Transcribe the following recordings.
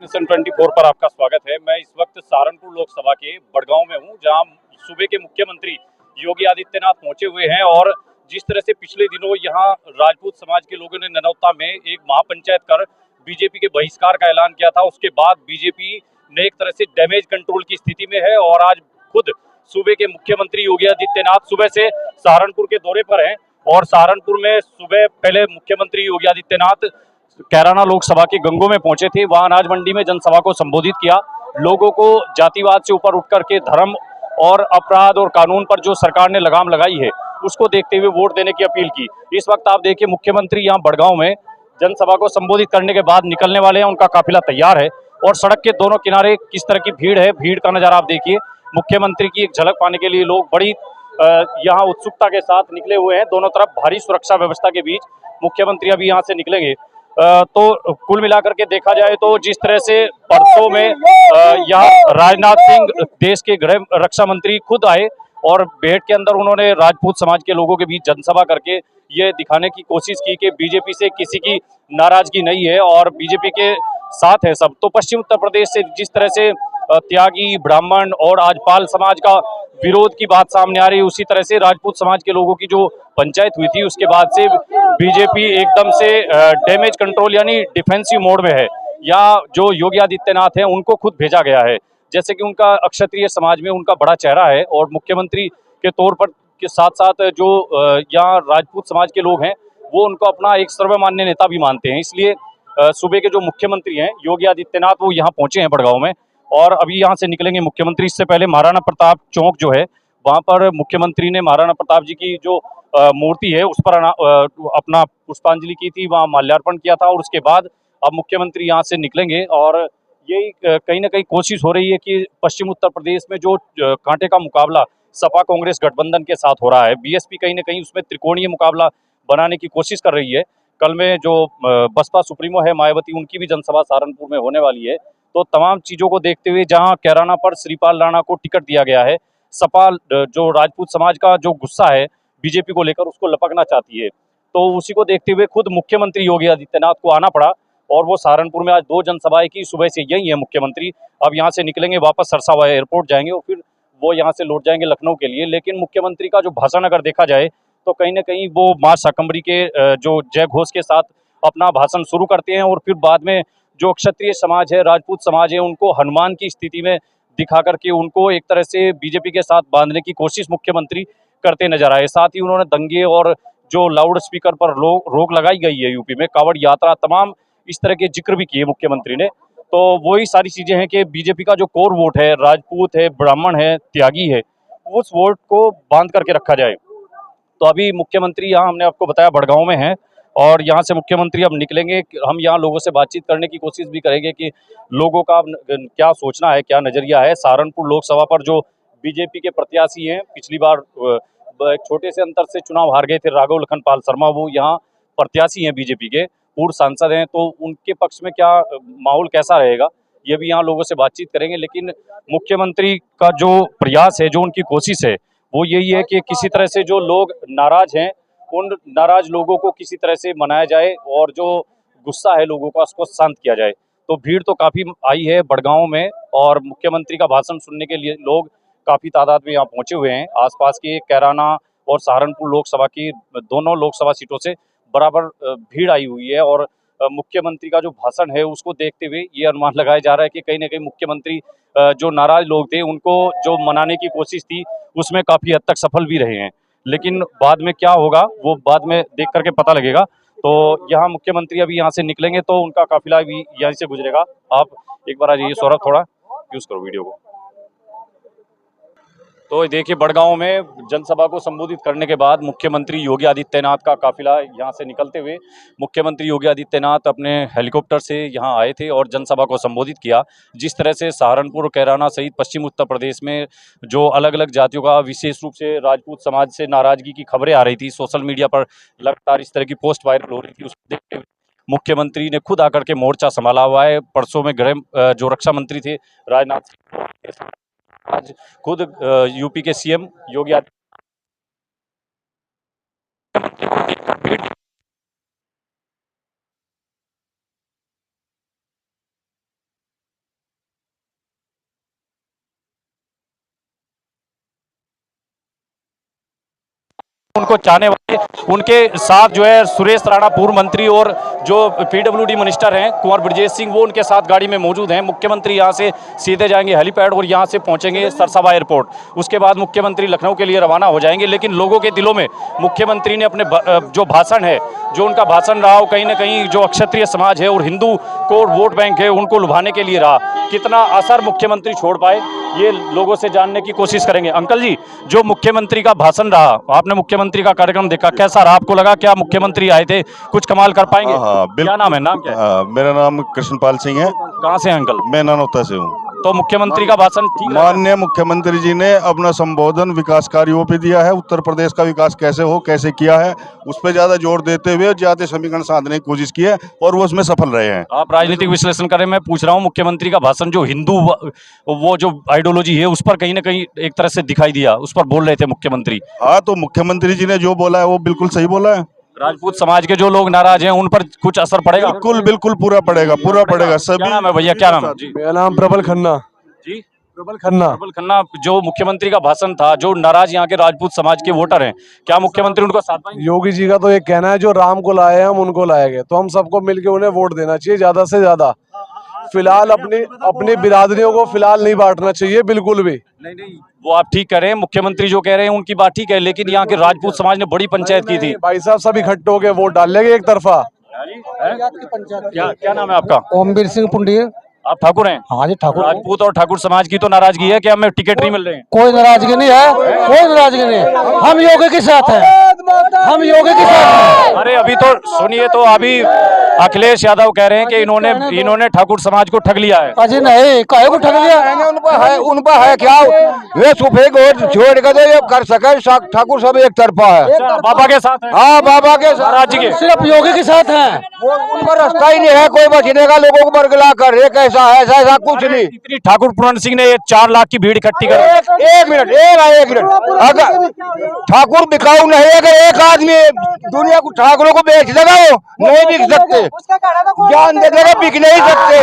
Mission 24 पर आपका स्वागत है। मैं इस वक्त सहारनपुर लोकसभा के बड़गांव में हूं, जहां सूबे के मुख्यमंत्री योगी आदित्यनाथ पहुंचे हुए हैं। और जिस तरह से पिछले दिनों यहां राजपूत समाज के लोगों ने ननौता में एक महापंचायत कर बीजेपी के बहिष्कार का ऐलान किया था, उसके बाद बीजेपी ने एक तरह से डैमेज कंट्रोल की स्थिति में है। और आज खुद सूबे के मुख्यमंत्री योगी आदित्यनाथ सुबह से सहारनपुर के दौरे पर हैं। और सहारनपुर में सुबह पहले मुख्यमंत्री योगी आदित्यनाथ कैराना लोकसभा के गंगों में पहुंचे थे, वहां अनाज मंडी में जनसभा को संबोधित किया। लोगों को जातिवाद से ऊपर उठ करके धर्म और अपराध और कानून पर जो सरकार ने लगाम लगाई है उसको देखते हुए वोट देने की अपील की। इस वक्त आप देखिए मुख्यमंत्री यहाँ बड़गांव में जनसभा को संबोधित करने के बाद निकलने वाले हैं, उनका काफिला तैयार है। और सड़क के दोनों किनारे किस तरह की भीड़ है, भीड़ का नजारा आप देखिए। मुख्यमंत्री की एक झलक पाने के लिए लोग बड़ी यहाँ उत्सुकता के साथ निकले हुए हैं। दोनों तरफ भारी सुरक्षा व्यवस्था के बीच मुख्यमंत्री अभी यहाँ से निकलेंगे। तो कुल मिलाकर के देखा जाए तो जिस तरह से परसों में यहाँ राजनाथ सिंह देश के गृह रक्षा मंत्री खुद आए और भेंट के अंदर उन्होंने राजपूत समाज के लोगों के बीच जनसभा करके ये दिखाने की कोशिश की कि बीजेपी से किसी की नाराजगी नहीं है और बीजेपी के साथ है सब। तो पश्चिम उत्तर प्रदेश से जिस तरह से त्यागी, ब्राह्मण और आजपाल समाज का विरोध की बात सामने आ रही है, उसी तरह से राजपूत समाज के लोगों की जो पंचायत हुई थी उसके बाद से बीजेपी एकदम से डैमेज कंट्रोल यानी डिफेंसिव मोड में है। या जो योगी आदित्यनाथ हैं उनको खुद भेजा गया है, जैसे कि उनका क्षत्रिय समाज में उनका बड़ा चेहरा है और मुख्यमंत्री के तौर पर के साथ साथ जो यहाँ राजपूत समाज के लोग हैं वो उनको अपना एक सर्वमान्य नेता भी मानते हैं। इसलिए सूबे के जो मुख्यमंत्री हैं योगी आदित्यनाथ वो यहाँ पहुंचे हैं बड़गांव में और अभी यहाँ से निकलेंगे मुख्यमंत्री। इससे पहले महाराणा प्रताप चौक जो है वहां पर मुख्यमंत्री ने महाराणा प्रताप जी की जो मूर्ति है उस पर अपना पुष्पांजलि की थी, वहां माल्यार्पण किया था। और उसके बाद अब मुख्यमंत्री यहाँ से निकलेंगे और यही कहीं ना कहीं कोशिश हो रही है कि पश्चिम उत्तर प्रदेश में जो कांटे का मुकाबला सपा कांग्रेस गठबंधन के साथ हो रहा है, बीएसपी कहीं ना कहीं उसमें त्रिकोणीय मुकाबला बनाने की कोशिश कर रही है। कल में जो बसपा सुप्रीमो है मायावती, उनकी भी जनसभा सहारनपुर में होने वाली है। तो तमाम चीजों को देखते हुए जहां कैराना पर श्रीपाल राणा को टिकट दिया गया है, सपा जो राजपूत समाज का जो गुस्सा है बीजेपी को लेकर उसको लपकना चाहती है। तो उसी को देखते हुए खुद मुख्यमंत्री योगी आदित्यनाथ को आना पड़ा और वो सहारनपुर में आज 2 जनसभाएं की। सुबह से यही है मुख्यमंत्री, अब यहाँ से निकलेंगे, वापस सरसावा एयरपोर्ट जाएंगे और फिर वो यहाँ से लौट जाएंगे लखनऊ के लिए। लेकिन मुख्यमंत्री का जो भाषण अगर देखा जाए तो कहीं ना कहीं वो मां शाकंभरी के जो जय घोष के साथ अपना भाषण शुरू करते हैं और फिर बाद में जो क्षत्रिय समाज है, राजपूत समाज है, उनको हनुमान की स्थिति में दिखा करके उनको एक तरह से बीजेपी के साथ बांधने की कोशिश मुख्यमंत्री करते नजर आए। साथ ही उन्होंने दंगे और जो लाउड स्पीकर पर रोक लगाई गई है यूपी में, कावड़ यात्रा, तमाम इस तरह के जिक्र भी किए मुख्यमंत्री ने। तो वही सारी चीजें हैं कि बीजेपी का जो कोर वोट है, राजपूत है, ब्राह्मण है, त्यागी है, उस वोट को बांध करके रखा जाए। तो अभी मुख्यमंत्री यहाँ हमने आपको बताया बड़गांव में है और यहाँ से मुख्यमंत्री अब निकलेंगे। हम यहाँ लोगों से बातचीत करने की कोशिश भी करेंगे कि लोगों का क्या सोचना है, क्या नजरिया है। सहारनपुर लोकसभा पर जो बीजेपी के प्रत्याशी हैं, पिछली बार एक छोटे से अंतर से चुनाव हार गए थे राघव लखन पाल शर्मा, वो यहाँ प्रत्याशी हैं बीजेपी के, पूर्व सांसद हैं। तो उनके पक्ष में क्या माहौल कैसा रहेगा ये भी यहाँ लोगों से बातचीत करेंगे। लेकिन मुख्यमंत्री का जो प्रयास है, जो उनकी कोशिश है, वो यही है कि किसी तरह से जो लोग नाराज हैं उन नाराज लोगों को किसी तरह से मनाया जाए और जो गुस्सा है लोगों का उसको शांत किया जाए। तो भीड़ तो काफी आई है बड़गांव में और मुख्यमंत्री का भाषण सुनने के लिए लोग काफी तादाद में यहाँ पहुंचे हुए हैं। आसपास के कैराना और सहारनपुर लोकसभा की दोनों लोकसभा सीटों से बराबर भीड़ आई हुई है। और मुख्यमंत्री का जो भाषण है उसको देखते हुए ये अनुमान लगाया जा रहा है कि कहीं ना कहीं मुख्यमंत्री जो नाराज लोग थे उनको जो मनाने की कोशिश थी उसमें काफी हद तक सफल भी रहे हैं। लेकिन बाद में क्या होगा वो बाद में देख करके पता लगेगा। तो यहाँ मुख्यमंत्री अभी यहाँ से निकलेंगे तो उनका काफिला भी यहीं से गुजरेगा। आप एक बार आ जाइए सौरभ, थोड़ा यूज करो वीडियो को। तो देखिए बड़गांव में जनसभा को संबोधित करने के बाद मुख्यमंत्री योगी आदित्यनाथ का काफिला यहाँ से निकलते हुए मुख्यमंत्री योगी आदित्यनाथ अपने हेलीकॉप्टर से यहाँ आए थे और जनसभा को संबोधित किया। जिस तरह से सहारनपुर, कैराना सहित पश्चिम उत्तर प्रदेश में जो अलग अलग जातियों का, विशेष रूप से राजपूत समाज से नाराजगी की खबरें आ रही थी, सोशल मीडिया पर लगातार इस तरह की पोस्ट वायरल हो रही थी, उसको देखते हुए मुख्यमंत्री ने खुद आकर के मोर्चा संभाला हुआ है। परसों में गृह जो रक्षा मंत्री थे राजनाथ सिंह, आज खुद यूपी के सीएम योगी आदित्यनाथ उनको चाहने वाले, उनके साथ जो है सुरेश राणा पूर्व मंत्री और जो पीडब्ल्यूडी मिनिस्टर हैं कुंवर ब्रजेश सिंह, वो उनके साथ गाड़ी में मौजूद हैं। मुख्यमंत्री यहाँ से सीधे जाएंगे हेलीपैड और यहाँ से पहुंचेंगे सरसावा एयरपोर्ट। उसके बाद मुख्यमंत्री लखनऊ के लिए रवाना हो जाएंगे। लेकिन लोगों के दिलों में मुख्यमंत्री ने अपने जो भाषण है, जो उनका भाषण रहा, वो कहीं ना कहीं जो क्षत्रिय समाज है और हिंदू को वोट बैंक है, उनको लुभाने के लिए रहा। कितना असर मुख्यमंत्री छोड़ पाए, ये लोगों से जानने की कोशिश करेंगे। अंकल जी, जो मुख्यमंत्री का भाषण रहा, आपने मुख्यमंत्री का कार्यक्रम देखा, कैसा रहा? आपको लगा क्या मुख्यमंत्री आए थे, कुछ कमाल कर पाएंगे? हाँ, क्या नाम है? नाम क्या है? मेरा नाम कृष्णपाल सिंह है। कहाँ से हैं अंकल? मैं नानोता से हूँ। तो मुख्यमंत्री का भाषण ठीक लगा? माननीय मुख्यमंत्री जी ने अपना संबोधन विकास कार्यों पे दिया है। उत्तर प्रदेश का विकास कैसे हो, कैसे किया है, उस पर ज्यादा जोर देते हुए ज्यादा समीकरण साधने की कोशिश की है और वो उसमें सफल रहे हैं। आप राजनीतिक विश्लेषण करें, मैं पूछ रहा हूँ मुख्यमंत्री का भाषण जो हिंदू वो जो आइडियोलॉजी है उस पर कहीं ना कहीं एक तरह से दिखाई दिया, उस पर बोल रहे थे मुख्यमंत्री। हाँ, तो मुख्यमंत्री जी ने जो बोला है वो बिल्कुल सही बोला है। राजपूत समाज के जो लोग नाराज हैं उन पर कुछ असर पड़ेगा? बिल्कुल बिल्कुल पूरा पड़ेगा, पूरा पड़ेगा। क्या सभी नाम है भैया, क्या नाम है जी? मेरा नाम प्रबल खन्ना जी, प्रबल खन्ना। प्रबल खन्ना। जो मुख्यमंत्री का भाषण था, जो नाराज यहाँ के राजपूत समाज के वोटर हैं, क्या मुख्यमंत्री उनको साथ पाएंगे? योगी जी का तो ये कहना है जो राम को लाए हैं हम उनको लाएंगे, तो हम सबको मिलकर उन्हें वोट देना चाहिए ज्यादा से ज्यादा। फिलहाल अपनी बिरादरियों को फिलहाल नहीं बांटना चाहिए बिल्कुल भी। नहीं, वो आप ठीक कह रहे हैं, मुख्यमंत्री जो कह रहे हैं उनकी बात ठीक है, लेकिन यहाँ के राजपूत समाज ने बड़ी पंचायत की थी। भाई साहब सब इकट्ठे होकर वोट डाल लेंगे एक तरफा। क्या नाम है आपका? ओमवीर सिंह पुंडीर। आप ठाकुर हैं? हाँ जी ठाकुर। राजपूत और ठाकुर समाज की तो नाराजगी है कि हमें टिकट नहीं मिल रहे हैं? कोई नाराजगी नहीं है, कोई नाराजगी नहीं। हम योगी के साथ हैं, हम योगी के साथ हैं। अरे अभी तो सुनिए, तो अभी अखिलेश यादव कह रहे हैं कि इन्होंने ठाकुर समाज को ठग लिया है। अजय नहीं, काहे को ठग लिया? उन पर है क्या? वे सुफे को छोड़ कर दे, कर सके ठाकुर सब एक तरफा है। बाबा के साथ है? हाँ, बाबा के साथ, महाराज जी के। सिर्फ योगी के साथ हैं। वो उन पर रास्ता ही नहीं है कोई बचने का। लोगों को बरगला कर रहे, कैसा है ऐसा कुछ नहीं। इतनी ठाकुर पूरन सिंह ने 4 लाख की भीड़ इकट्ठी कर। एक मिनट। अगर ठाकुर बिकाऊ नहीं, अगर एक आदमी दुनिया को ठाकुरों को बेच देगा वो नहीं बिक सकते, जान दे देगा, बिक नहीं सकते।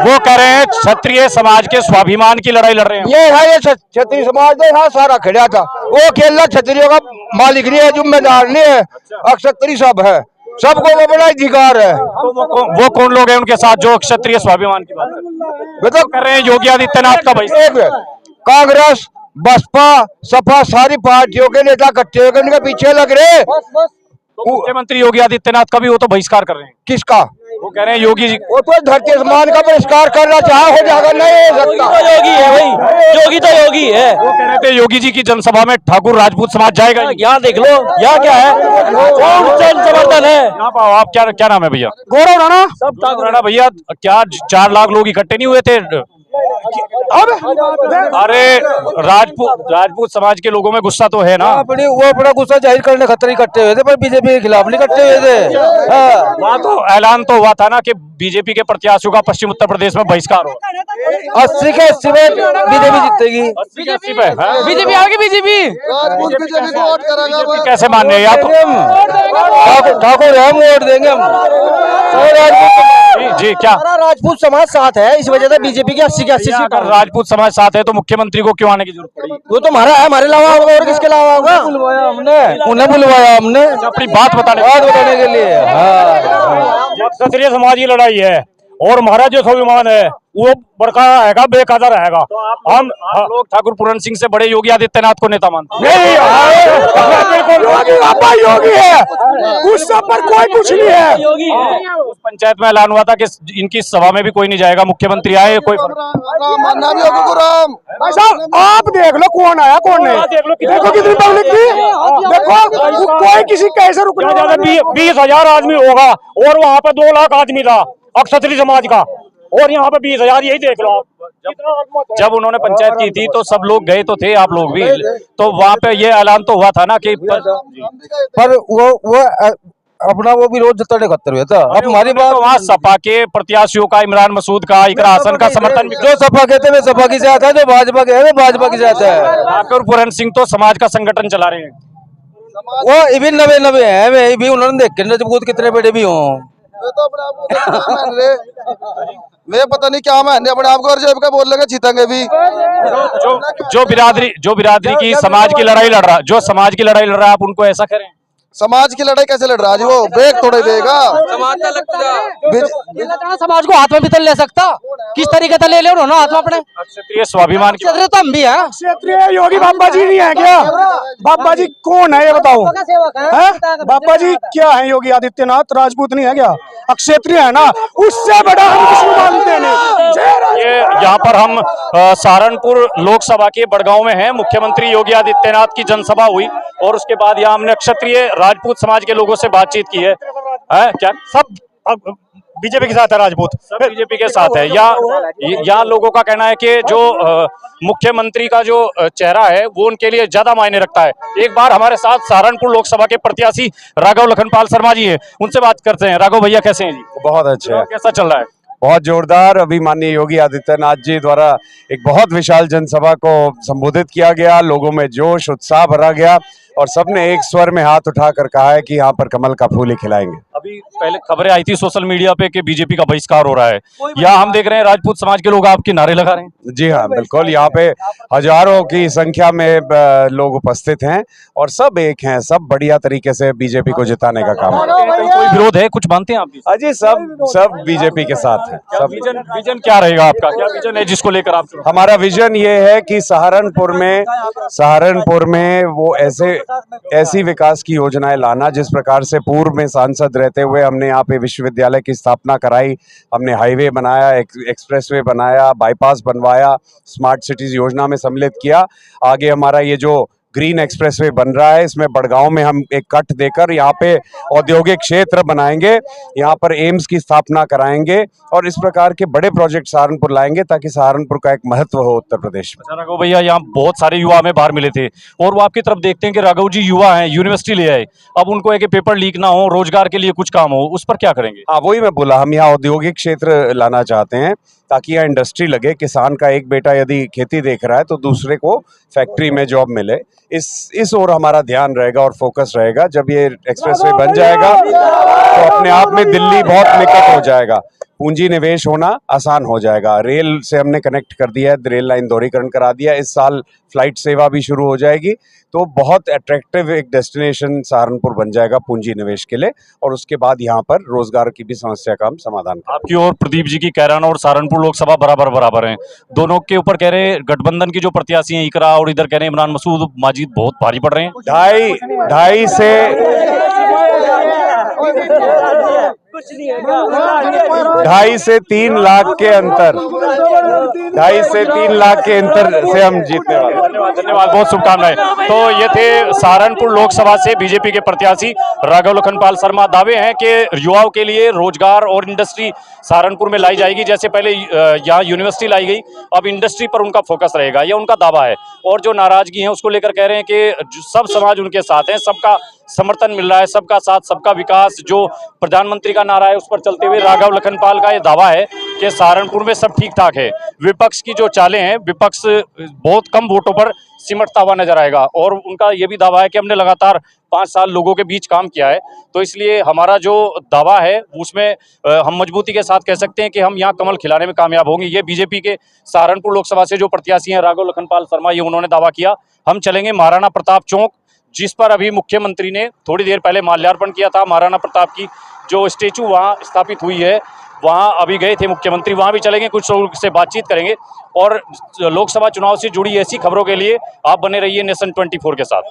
वो कह रहे हैं क्षत्रिय समाज के स्वाभिमान की लड़ाई लड़ रहे हैं। ये है, ये क्षत्रिय समाज ने यहाँ सारा खड़ा था। वो अकेला क्षत्रियों का मालिक नहीं है, जिम्मेदार नहीं है, क्षत्रिय सब है, सबको वो बड़ा अधिकार है। वो कौन लोग हैं उनके साथ जो क्षत्रिय स्वाभिमान की बात कर रहे हैं? योगी आदित्यनाथ का भाई। कांग्रेस, बसपा, सपा, सारी पार्टियों के नेता इकट्ठे होकर उनके पीछे लग रहे। तो मुख्यमंत्री योगी आदित्यनाथ का भी वो तो बहिष्कार कर रहे हैं। किसका? वो कह रहे हैं योगी जी, वो तो धरती आसमान का बहिष्कार करना चाहे हो जाएगा, नहीं हो सकता। योगी है भाई, योगी तो योगी है। वो कह रहे थे योगी जी की जनसभा में ठाकुर राजपूत समाज जाएगा। यहाँ देख लो, यहाँ क्या है, कौन जन समर्थन है? आप क्या नाम है भैया? गौरव राणा। सब ठाकुर राणा। भैया क्या 4 लाख लोग इकट्ठे नहीं हुए थे? अरे राजपूत समाज के लोगों में गुस्सा तो है ना? वो अपना गुस्सा जाहिर करने खतरे इकट्ठे हुए थे, पर बीजेपी के खिलाफ नहीं इकट्ठे हुए थे। वहाँ तो ऐलान तो हुआ था ना कि बीजेपी के प्रत्याशियों का पश्चिम उत्तर प्रदेश में बहिष्कार हो। 80 के 80 में बीजेपी जीतेगी। 80 के 80 पे बीजेपी आगे, बीजेपी कैसे मान रहे हैं आप? ठाकुर हम वोट देंगे हम। जी क्या राजपूत समाज साथ है, इस वजह से बीजेपी की 80 के 80 सीट। अगर राजपूत समाज साथ है तो मुख्यमंत्री को क्यों आने की जरूरत पड़ी? वो तो हमारा है, हमारे अलावा होगा और किसके अलावा होगा? बुलवाया हमने, उन्हें बुलवाया हमने अपनी बात बताने के लिए। क्षत्रिय समाज की लड़ाई है और हमारा जो स्वाभिमान है वो बरकरार रहेगा, बेकदर रहेगा। हम लोग ठाकुर पूरन सिंह से बड़े योगी आदित्यनाथ को नेता मानते हैं। योगी है, उस सब पर कोई कुछ नहीं है। योगी है। उस पंचायत में ऐलान हुआ था कि इनकी सभा में भी कोई नहीं जाएगा, मुख्यमंत्री आए कोई। आप देख लो कौन आया कौन नहीं, देखो कितनी पब्लिक थी, देखो कोई किसी कैसे रुक 20,000 आदमी होगा और वहाँ पे 2 लाख आदमी था क्षत्रिय समाज का, और यहाँ पे 20,000, यही देख लो आप। जब उन्होंने पंचायत की थी तो सब लोग गए तो थे, आप लोग भी, तो वहाँ पे ये ऐलान तो हुआ था ना कि पर वो अपना वो विरोध जताने खतर हुआ था। अब हमारी बात तो वहाँ सपा के प्रत्याशियों का, इमरान मसूद का, इकरा हसन का समर्थन, जो सपा कहते हैं सपा की जाता है, जो भाजपा के है वो भाजपा की जाता है। ठाकुर पूरन सिंह तो समाज का संगठन चला रहे हैं। वो इभी नवे है, वे भी उन्होंने देख के कितने बड़े भी हों। मैं पता नहीं क्या मैं अपने आप को और जेब का बोल लेगा जीतेंगे भी। जो बिरादरी की समाज की लड़ाई लड़ रहा, जो समाज की लड़ाई लड़ रहा है, आप उनको ऐसा करें। समाज की लड़ाई कैसे लड़ रहा है जी? वो बैग थोड़े देगा समाज को हाथ में भी तो ले सकता, किस तरीके से ले ले उन्होंने हाथ में अपने क्षत्रिय स्वाभिमान की क्षेत्रीय तो हम भी है। क्षेत्रीय योगी बाबा जी नहीं है क्या? बाबा जी कौन है ये बताओ? बाबा जी क्या है? योगी आदित्यनाथ राजपूत नहीं है क्या? क्षेत्रीय है ना, उससे बड़ा हम किसी को मानते नहीं। ये यहाँ पर हम सहारनपुर लोकसभा के बड़गांव में हैं। मुख्यमंत्री योगी आदित्यनाथ की जनसभा हुई और उसके बाद यहाँ हमने क्षत्रिय राजपूत समाज के लोगों से बातचीत की है। क्या सब बीजेपी के साथ है, राजपूत सब बीजेपी के साथ है? यहाँ लोगों का कहना है कि जो मुख्यमंत्री का जो चेहरा है वो उनके लिए ज्यादा मायने रखता है। एक बार हमारे साथ सहारनपुर लोकसभा के प्रत्याशी राघव लखनपाल शर्मा जी हैं, उनसे बात करते हैं। राघव भैया कैसे हैं जी? बहुत अच्छे है, कैसा चल रहा है? बहुत जोरदार। अभी माननीय योगी आदित्यनाथ जी द्वारा एक बहुत विशाल जनसभा को संबोधित किया गया, लोगों में जोश उत्साह भरा गया और सबने एक स्वर में हाथ उठाकर कहा है कि यहाँ पर कमल का फूल ही खिलाएंगे। अभी पहले खबरें आई थी सोशल मीडिया पे कि बीजेपी का बहिष्कार हो रहा है, यहाँ हम देख रहे हैं राजपूत समाज के लोग आपके नारे लगा रहे हैं। जी हाँ, बिल्कुल। यहाँ पे हजारों की संख्या में लोग उपस्थित हैं और सब एक हैं, सब बढ़िया तरीके से बीजेपी को जिताने का काम कर रहे हैं। कोई विरोध है? कुछ मानते हैं आप? अजी सब बीजेपी के साथ हैं। सब विजन क्या रहेगा आपका? क्या विजन है जिसको लेकर आप? हमारा विजन ये है कि सहारनपुर में वो ऐसी विकास की योजनाएं लाना जिस प्रकार से पूर्व में सांसद रहते हुए हमने यहाँ पे विश्वविद्यालय की स्थापना कराई, हमने हाईवे बनाया, एक्सप्रेसवे बनाया, बाईपास बनवाया, स्मार्ट सिटीज योजना में सम्मिलित किया। आगे हमारा ये जो ग्रीन एक्सप्रेसवे बन रहा है, इसमें बड़गांव में हम एक कट देकर यहाँ पे औद्योगिक क्षेत्र बनाएंगे, यहाँ पर एम्स की स्थापना कराएंगे और इस प्रकार के बड़े प्रोजेक्ट सहारनपुर लाएंगे ताकि सहारनपुर का एक महत्व हो उत्तर प्रदेश में। राघव भैया, यहाँ बहुत सारे युवा हमें बाहर मिले थे और वो आपकी तरफ देखते हैं कि राघव जी युवा हैं, यूनिवर्सिटी ले आए, अब उनको है कि पेपर लीक ना हो, रोजगार के लिए कुछ काम हो, उस पर क्या करेंगे? हाँ, वही मैं बोला, हम यहाँ औद्योगिक क्षेत्र लाना चाहते हैं ताकि यहाँ इंडस्ट्री लगे। किसान का एक बेटा यदि खेती देख रहा है तो दूसरे को फैक्ट्री में जॉब मिले। इस ओर हमारा ध्यान रहेगा और फोकस रहेगा। जब ये एक्सप्रेसवे बन जाएगा तो अपने आप में दिल्ली बहुत निकट हो जाएगा, पूंजी निवेश होना आसान हो जाएगा। रेल से हमने कनेक्ट कर दिया है, रेल लाइन दोहरीकरण करा दिया, इस साल फ्लाइट सेवा भी शुरू हो जाएगी, तो बहुत अट्रैक्टिव एक डेस्टिनेशन सहारनपुर बन जाएगा पूंजी निवेश के लिए और उसके बाद यहाँ पर रोजगार की भी समस्या का हम समाधान करेंगे। आपकी और प्रदीप जी की कैराना और सहारनपुर लोकसभा बराबर हैं, दोनों के ऊपर कह रहे हैं गठबंधन की जो प्रत्याशी हैं इकरा और इधर कह रहे हैं इमरान मसूद माजिद बहुत भारी पड़ रहे हैं। ढाई से 3 लाख के अंतर, 2.5 से 3 लाख के अंतर से हम जीतने वाले। धन्यवाद, बहुत शुभकामनाएं। तो ये थे सहारनपुर लोकसभा से बीजेपी के प्रत्याशी राघव लखनपाल शर्मा। दावे हैं कि युवाओं के लिए रोजगार और इंडस्ट्री सहारनपुर में लाई जाएगी, जैसे पहले यहाँ यूनिवर्सिटी लाई गई, अब इंडस्ट्री पर उनका फोकस रहेगा, ये उनका दावा है। और जो नाराजगी है उसको लेकर कह रहे हैं कि सब समाज उनके साथ है, सबका समर्थन मिल रहा है, सबका साथ सबका विकास, जो प्रधानमंत्री का नारा है उस पर चलते हुए राघव लखनपाल का ये दावा है कि सहारनपुर में सब ठीक ठाक है। विपक्ष की जो चालें हैं, विपक्ष बहुत कम वोटों पर सिमटता हुआ नजर आएगा और उनका ये भी दावा है कि हमने लगातार 5 साल लोगों के बीच काम किया है, तो इसलिए हमारा जो दावा है उसमें हम मजबूती के साथ कह सकते हैं कि हम यहाँ कमल खिलाने में कामयाब होंगे। ये बीजेपी के सहारनपुर लोकसभा से जो प्रत्याशी हैं राघव लखनपाल शर्मा, ये उन्होंने दावा किया। हम चलेंगे महाराणा प्रताप चौक, जिस पर अभी मुख्यमंत्री ने थोड़ी देर पहले माल्यार्पण किया था। महाराणा प्रताप की जो स्टेचू वहाँ स्थापित हुई है, वहाँ अभी गए थे मुख्यमंत्री, वहाँ भी चलेंगे, कुछ लोगों से बातचीत करेंगे और लोकसभा चुनाव से जुड़ी ऐसी खबरों के लिए आप बने रहिए नेशन 24 के साथ।